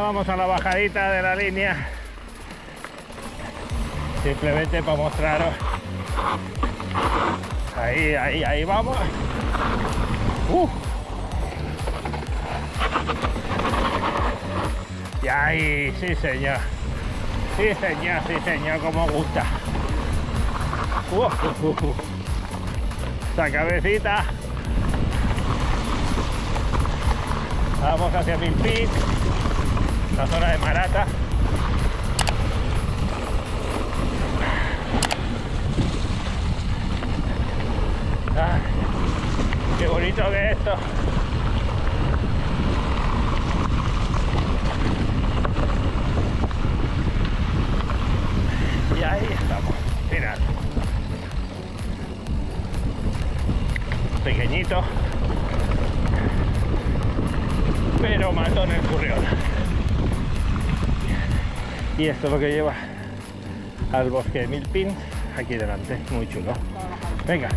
vamos a la bajadita de la línea. Simplemente para mostraros. Ahí vamos. Y ahí, sí señor. Sí señor, como gusta. Esa cabecita. Vamos hacia Pilpín, la zona de Marata. Ah, qué bonito que es esto. Y ahí estamos, final. Pequeñito, pero matón el Currión. Y esto es lo que lleva al bosque de Milpín, aquí delante, muy chulo. Venga.